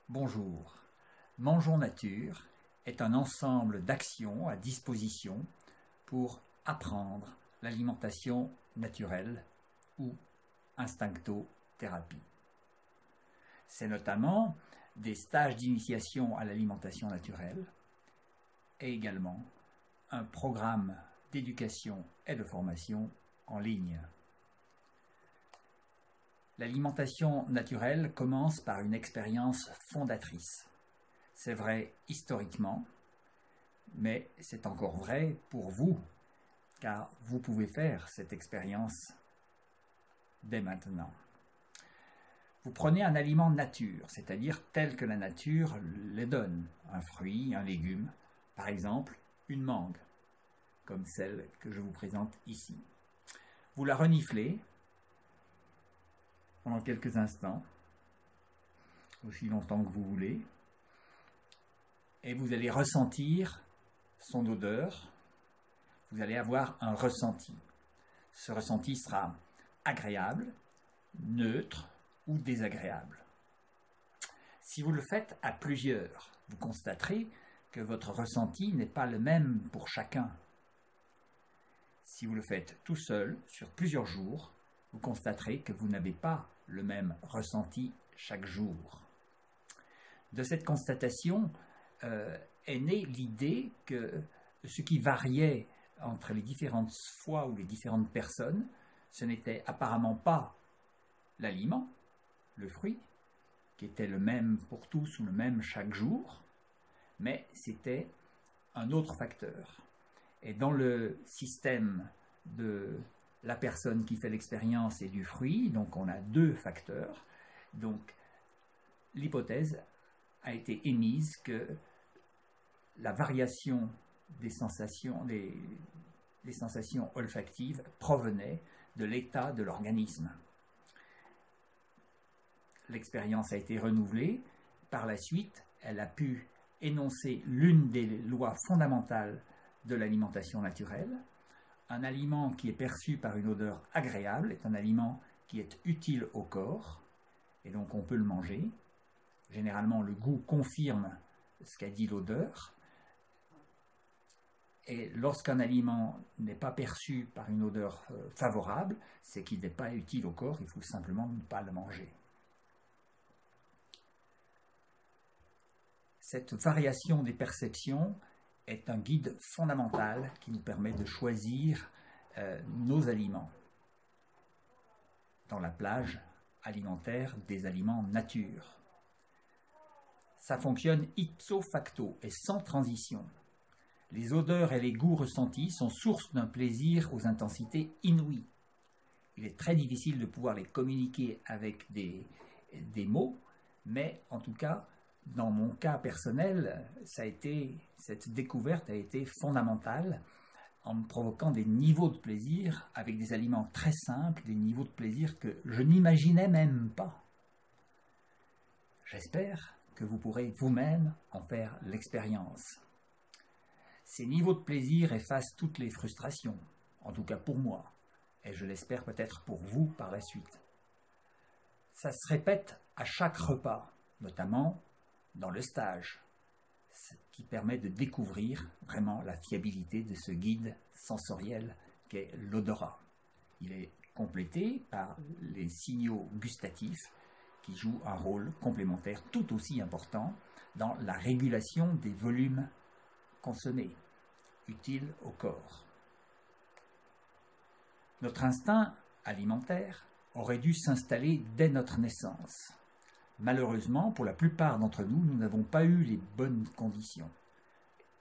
Bonjour. Mangeons Nature est un ensemble d'actions à disposition pour apprendre l'alimentation naturelle ou instinctothérapie. C'est notamment des stages d'initiation à l'alimentation naturelle et également un programme d'éducation et de formation en ligne. L'alimentation naturelle commence par une expérience fondatrice. C'est vrai historiquement, mais c'est encore vrai pour vous, car vous pouvez faire cette expérience dès maintenant. Vous prenez un aliment nature, c'est-à-dire tel que la nature le donne, un fruit, un légume, par exemple une mangue, comme celle que je vous présente ici. Vous la reniflez pendant quelques instants, aussi longtemps que vous voulez, et vous allez ressentir son odeur, vous allez avoir un ressenti. Ce ressenti sera agréable, neutre ou désagréable. Si vous le faites à plusieurs, vous constaterez que votre ressenti n'est pas le même pour chacun. Si vous le faites tout seul, sur plusieurs jours, vous constaterez que vous n'avez pas le même ressenti chaque jour. De cette constatation est née l'idée que ce qui variait entre les différentes fois ou les différentes personnes, ce n'était apparemment pas l'aliment, le fruit, qui était le même pour tous ou le même chaque jour, mais c'était un autre facteur. Et dans le système de la personne qui fait l'expérience et du fruit, donc on a deux facteurs. Donc l'hypothèse a été émise que la variation des sensations, des sensations olfactives provenait de l'état de l'organisme. L'expérience a été renouvelée. Par la suite, elle a pu énoncer l'une des lois fondamentales de l'alimentation naturelle. Un aliment qui est perçu par une odeur agréable est un aliment qui est utile au corps, et donc on peut le manger. Généralement, le goût confirme ce qu'a dit l'odeur. Et lorsqu'un aliment n'est pas perçu par une odeur favorable, c'est qu'il n'est pas utile au corps, il faut simplement ne pas le manger. Cette variation des perceptions est un guide fondamental qui nous permet de choisir nos aliments dans la plage alimentaire des aliments nature. Ça fonctionne ipso facto et sans transition. Les odeurs et les goûts ressentis sont source d'un plaisir aux intensités inouïes. Il est très difficile de pouvoir les communiquer avec des mots, mais en tout cas, dans mon cas personnel, cette découverte a été fondamentale en me provoquant des niveaux de plaisir avec des aliments très simples, des niveaux de plaisir que je n'imaginais même pas. J'espère que vous pourrez vous-même en faire l'expérience. Ces niveaux de plaisir effacent toutes les frustrations, en tout cas pour moi, et je l'espère peut-être pour vous par la suite. Ça se répète à chaque repas, notamment dans le stage, ce qui permet de découvrir vraiment la fiabilité de ce guide sensoriel qu'est l'odorat. Il est complété par les signaux gustatifs qui jouent un rôle complémentaire tout aussi important dans la régulation des volumes consommés, utiles au corps. Notre instinct alimentaire aurait dû s'installer dès notre naissance. Malheureusement, pour la plupart d'entre nous, nous n'avons pas eu les bonnes conditions.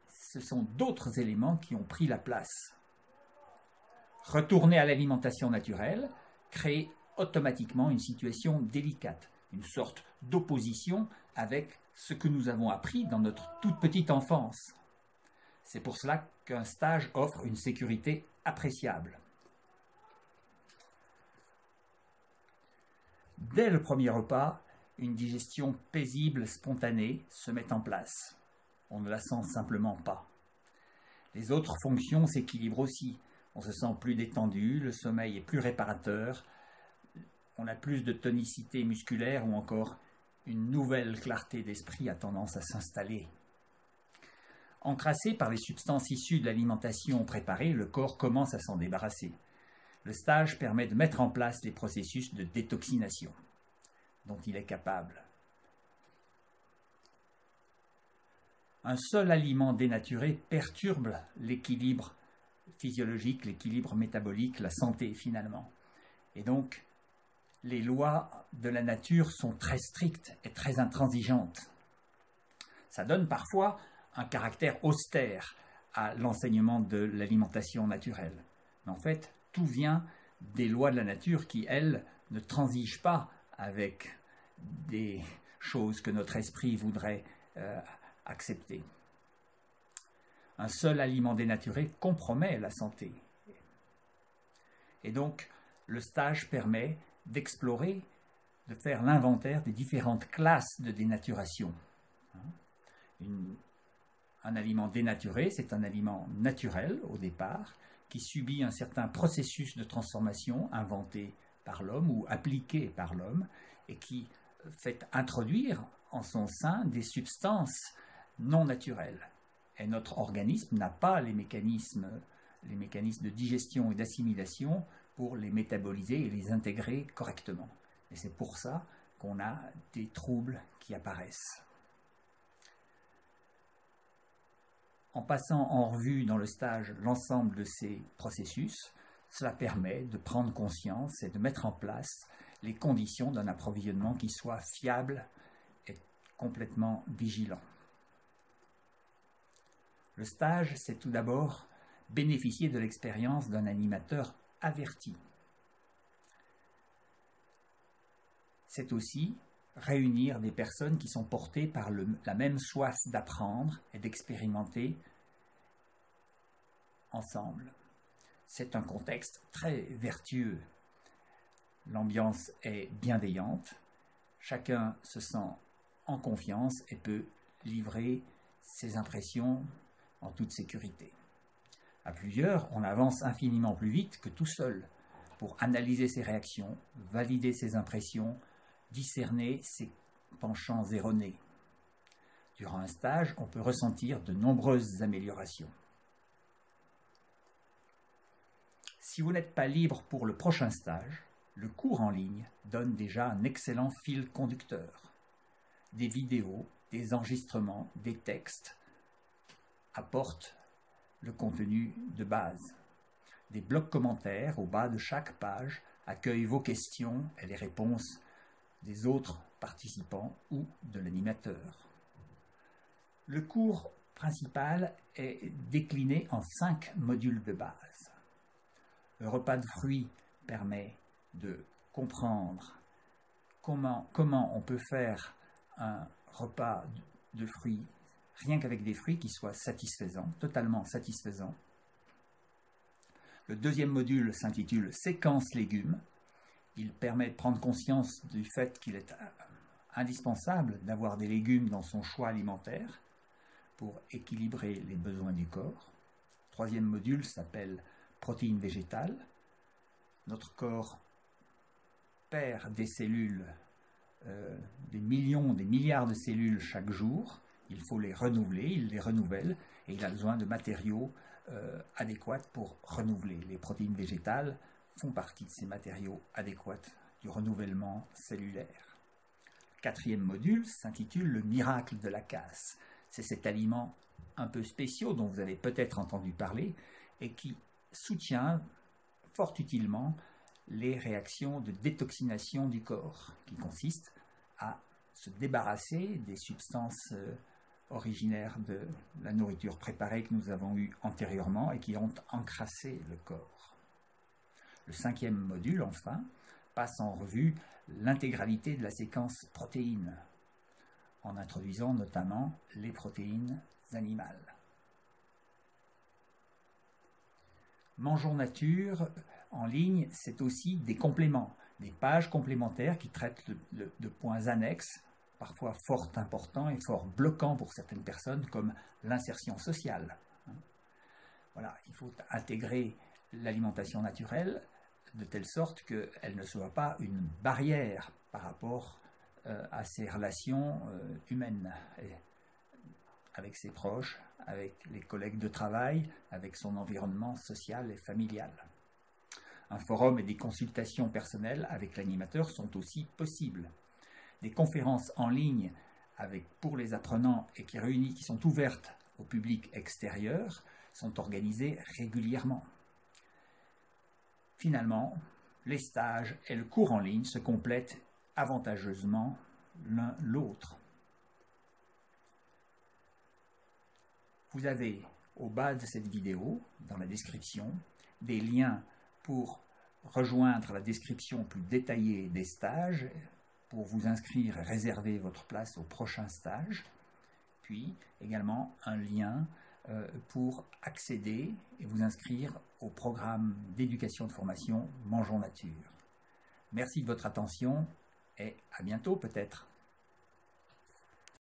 Ce sont d'autres éléments qui ont pris la place. Retourner à l'alimentation naturelle crée automatiquement une situation délicate, une sorte d'opposition avec ce que nous avons appris dans notre toute petite enfance. C'est pour cela qu'un stage offre une sécurité appréciable. Dès le premier repas, une digestion paisible, spontanée, se met en place. On ne la sent simplement pas. Les autres fonctions s'équilibrent aussi. On se sent plus détendu, le sommeil est plus réparateur, on a plus de tonicité musculaire ou encore une nouvelle clarté d'esprit a tendance à s'installer. Encrassé par les substances issues de l'alimentation préparée, le corps commence à s'en débarrasser. Le stage permet de mettre en place les processus de détoxination dont il est capable. Un seul aliment dénaturé perturbe l'équilibre physiologique, l'équilibre métabolique, la santé finalement. Et donc, les lois de la nature sont très strictes et très intransigeantes. Ça donne parfois un caractère austère à l'enseignement de l'alimentation naturelle. Mais en fait, tout vient des lois de la nature qui, elles, ne transigent pas avec des choses que notre esprit voudrait accepter. Un seul aliment dénaturé compromet la santé. Et donc, le stage permet d'explorer, de faire l'inventaire des différentes classes de dénaturation. Un aliment dénaturé, c'est un aliment naturel au départ, qui subit un certain processus de transformation inventé par l'homme ou appliqué par l'homme, et qui fait introduire en son sein des substances non naturelles. Et notre organisme n'a pas les mécanismes de digestion et d'assimilation pour les métaboliser et les intégrer correctement. Et c'est pour ça qu'on a des troubles qui apparaissent. En passant en revue dans le stage l'ensemble de ces processus, cela permet de prendre conscience et de mettre en place les conditions d'un approvisionnement qui soit fiable et complètement vigilant. Le stage, c'est tout d'abord bénéficier de l'expérience d'un animateur averti. C'est aussi réunir des personnes qui sont portées par la même soif d'apprendre et d'expérimenter ensemble. C'est un contexte très vertueux. L'ambiance est bienveillante, chacun se sent en confiance et peut livrer ses impressions en toute sécurité. À plusieurs, on avance infiniment plus vite que tout seul pour analyser ses réactions, valider ses impressions, discerner ses penchants erronés. Durant un stage, on peut ressentir de nombreuses améliorations. Si vous n'êtes pas libre pour le prochain stage, le cours en ligne donne déjà un excellent fil conducteur. Des vidéos, des enregistrements, des textes apportent le contenu de base. Des blocs commentaires au bas de chaque page accueillent vos questions et les réponses des autres participants ou de l'animateur. Le cours principal est décliné en 5 modules de base. Le repas de fruits permet de comprendre comment on peut faire un repas de fruits rien qu'avec des fruits qui soient satisfaisants, totalement satisfaisants. Le deuxième module s'intitule « Séquence légumes ». Il permet de prendre conscience du fait qu'il est indispensable d'avoir des légumes dans son choix alimentaire pour équilibrer les besoins du corps. Le troisième module s'appelle « Protéines végétales ». Notre corps perd des cellules, des millions, des milliards de cellules chaque jour. Il faut les renouveler, il les renouvelle et il a besoin de matériaux adéquats pour renouveler. Les protéines végétales font partie de ces matériaux adéquats du renouvellement cellulaire. Le quatrième module s'intitule « Le miracle de la casse ». C'est cet aliment un peu spécial dont vous avez peut-être entendu parler et qui soutient fort utilement les réactions de détoxination du corps, qui consistent à se débarrasser des substances originaires de la nourriture préparée que nous avons eue antérieurement et qui ont encrassé le corps. Le cinquième module, enfin, passe en revue l'intégralité de la séquence protéines, en introduisant notamment les protéines animales. Mangeons Nature en ligne, c'est aussi des compléments, des pages complémentaires qui traitent de points annexes, parfois fort importants et fort bloquants pour certaines personnes, comme l'insertion sociale. Voilà, il faut intégrer l'alimentation naturelle de telle sorte qu'elle ne soit pas une barrière par rapport à ses relations humaines, avec ses proches, avec les collègues de travail, avec son environnement social et familial. Un forum et des consultations personnelles avec l'animateur sont aussi possibles. Des conférences en ligne pour les apprenants et qui sont ouvertes au public extérieur sont organisées régulièrement. Finalement, les stages et le cours en ligne se complètent avantageusement l'un l'autre. Vous avez au bas de cette vidéo, dans la description, des liens pour rejoindre la description plus détaillée des stages, pour vous inscrire et réserver votre place au prochain stage, puis également un lien pour accéder et vous inscrire au programme d'éducation de formation Mangeons Nature. Merci de votre attention et à bientôt peut-être.